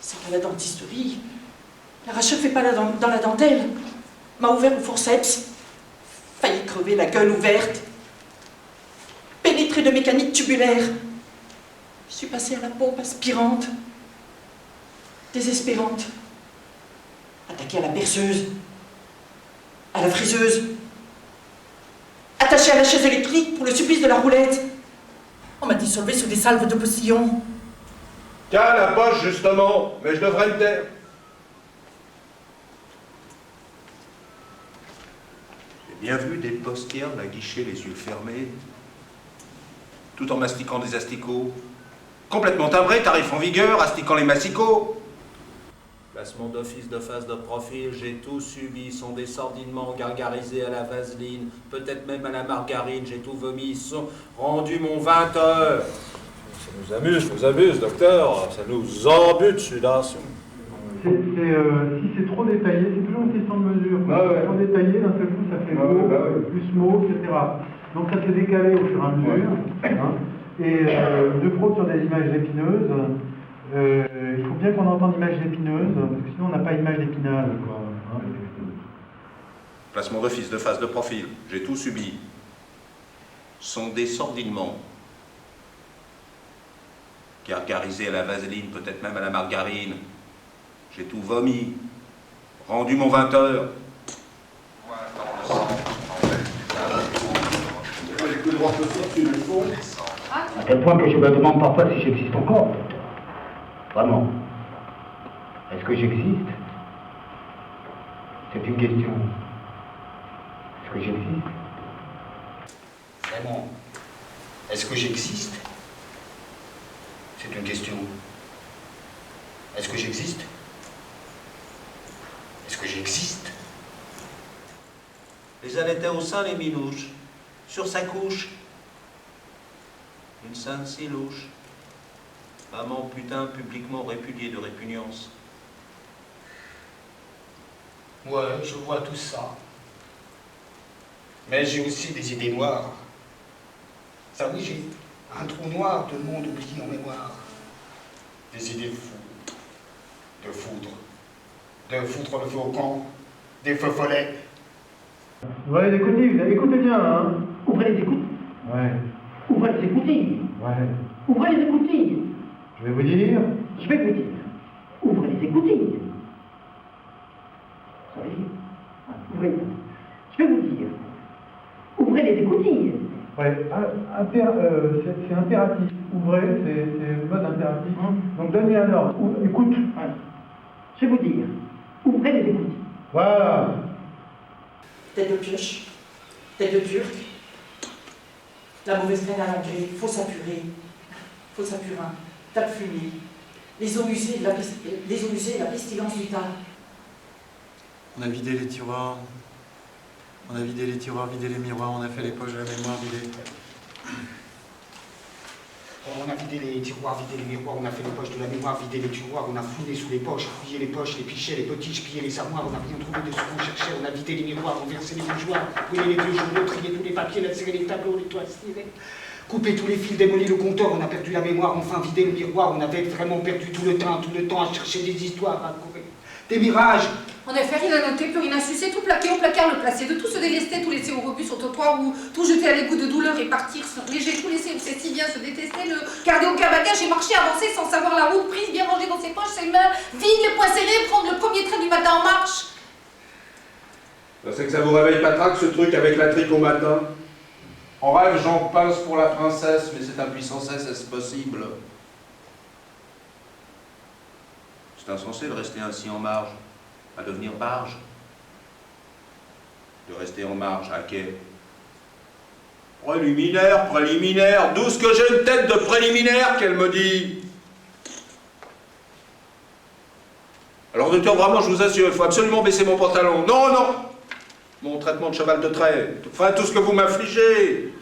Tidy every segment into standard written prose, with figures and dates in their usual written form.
C'est qu'à la dentisterie, l'arracheur fait pas dans la dentelle. M'a ouvert au forceps. Failli crever la gueule ouverte. Pénétré de mécanique tubulaire. Je suis passée à la pompe aspirante. Désespérante. Attaquée à la perceuse. À la friseuse. Attachée à la chaise électrique pour le supplice de la roulette. On m'a dissolvé sous des salves de postillon. Tiens, la poche, justement, mais je devrais me taire. J'ai bien vu des postières la guichet les yeux fermés, tout en mastiquant des asticots. Complètement timbré, tarif en vigueur, astiquant les massicots. Placement d'office, de face, de profil, j'ai tout subi, sont des sordinements gargarisés à la vaseline, peut-être même à la margarine, j'ai tout vomi, sont rendu mon 20 heures. Ça nous amuse, docteur, ça nous embute celui-là. Si c'est trop détaillé, c'est toujours une question de mesure. Trop détaillé, d'un seul coup, ça fait mot, plus mot, etc. Donc ça s'est décalé au fur et à mesure. Hein. Et de fraude sur des images épineuses, il faut bien qu'on entende images épineuses, parce que sinon on n'a pas image d'épinal. Hein. Placement d'office, de face, de profil, j'ai tout subi. Sont des sordinements. Gargarisés à la vaseline, peut-être même à la margarine. J'ai tout vomi. Rendu mon 20 heures. À tel point que je me demande parfois si j'existe encore. Vraiment. Est-ce que j'existe? C'est une question. Est-ce que j'existe? Vraiment. Est-ce que j'existe? C'est une question. Est-ce que j'existe? Est-ce que j'existe? Les allaitait au sein, les minouches, sur sa couche. Une sainte si louche. Maman putain publiquement répudiée de répugnance. Ouais, je vois tout ça. Mais j'ai aussi des idées noires. Ça oui, j'ai un trou noir de monde oublié en mémoire. Des idées fous. De foudre. De foutre le feu au camp. Des feux follets. Ouais, les écoutilles, écoutez bien, hein. Ouvrez les écoutilles. Ouais. Ouvrez les écoutilles. Ouais. Ouvrez les écoutilles. Je vais vous dire. Je vais vous dire. Ouvrez les écoutilles. Ouvrez. Je vais vous dire. Ouvrez les écoutilles. Ouais, c'est impératif. Ouvrez, c'est mode impératif. Donc donnez un ordre. Écoute. Ouais. Je vais vous dire. Ouvrez les écoutilles. Voilà. Tête de pioche, tête de turc, la mauvaise graine à l'engrais, fausse à purée, fausse à purin, tas de fumier, les eaux usées, la pestilence du tas. On a vidé les tiroirs, vidé les miroirs, on a fait les poches de la mémoire, vidé. On a vidé les tiroirs, vidé les miroirs, on a fait les poches de la mémoire, vidé les tiroirs, on a fouillé sous les poches, fouillé les poches, les pichets, les potiches, pillé les armoires, on n'a rien trouvé de ce qu'on cherchait, on a vidé les miroirs, renversé les bougeoirs, brûlé les vieux journaux, trié tous les papiers, lacéré les tableaux, les toiles stylées, coupé tous les fils, démoli le compteur, on a perdu la mémoire, enfin vidé le miroir, on avait vraiment perdu tout le temps à chercher des histoires, à courir, des mirages. En effet, rien à noter, plus rien à sucer, tout plaqué au placard, le placé, de tout se délester, tout laisser au rebut sur le trottoir ou tout jeter à l'égout de douleur et partir léger, tout laisser où c'est si bien se détester, le garder aucun bagage et marcher, avancer sans savoir la route prise, bien rangée dans ses poches, ses mains vides, les poings serrés, prendre le premier train du matin en marche. C'est que ça vous réveille pas trac ce truc avec la trique au matin. En rêve, j'en pince pour la princesse, mais c'est impuissance, est-ce possible? C'est insensé de rester ainsi en marge. À devenir barge. De rester en marge, à quai. Préliminaire, d'où ce que j'ai une tête de préliminaire qu'elle me dit. Alors docteur, vraiment, je vous assure, il faut absolument baisser mon pantalon. Non. Mon traitement de cheval de trait. Enfin, tout ce que vous m'affligez.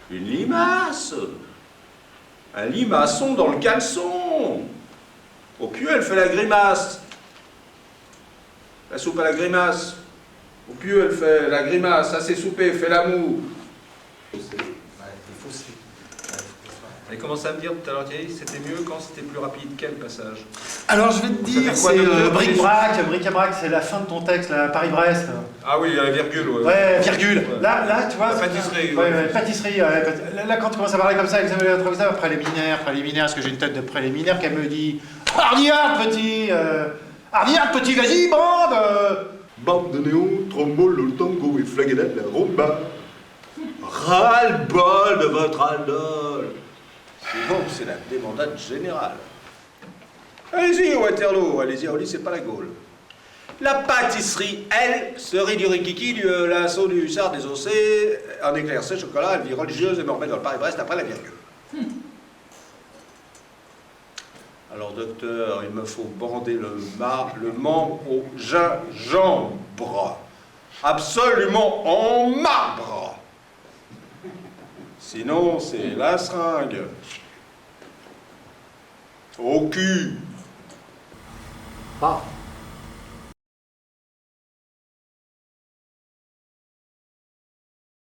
Une limace. Un limaçon dans le caleçon. Au pieu, elle fait la grimace. La soupe à la grimace. Au pieu, elle fait la grimace. Assez soupé, fait l'amour. Elle commencé à me dire tout à l'heure, Thierry, c'était mieux quand c'était plus rapide. Quel passage? Alors je vais te dire, savez quoi, c'est docteur, bric-à-brac, c'est la fin de ton texte, là, Paris-Brest. Ah oui, la virgule, ouais. Ouais, virgule. Ouais. Là, tu vois. La pâtisserie. Ouais, pâtisserie. Ouais. Là, quand tu commences à parler comme ça, examen improvisable, préliminaire, parce que j'ai une tête de préliminaire, qu'elle me dit Hardiard, petit vas-y, bande Bande de néon, trombone, le tango et flagelette, la rumba. Ras-le-bol de votre aldol. Sinon, c'est la débandade générale. Allez-y, Waterloo, allez-y, au lit, c'est pas la Gaule. La pâtisserie, elle, cerise du rikiki, du lasso du hussard des ossés, en éclairci, chocolat, elle vie religieuse et me remet dans le Paris-Brest après la virgule. Alors, docteur, il me faut bander le membre au gingembre. Absolument en marbre. Sinon, c'est la seringue. Au cul. Ah.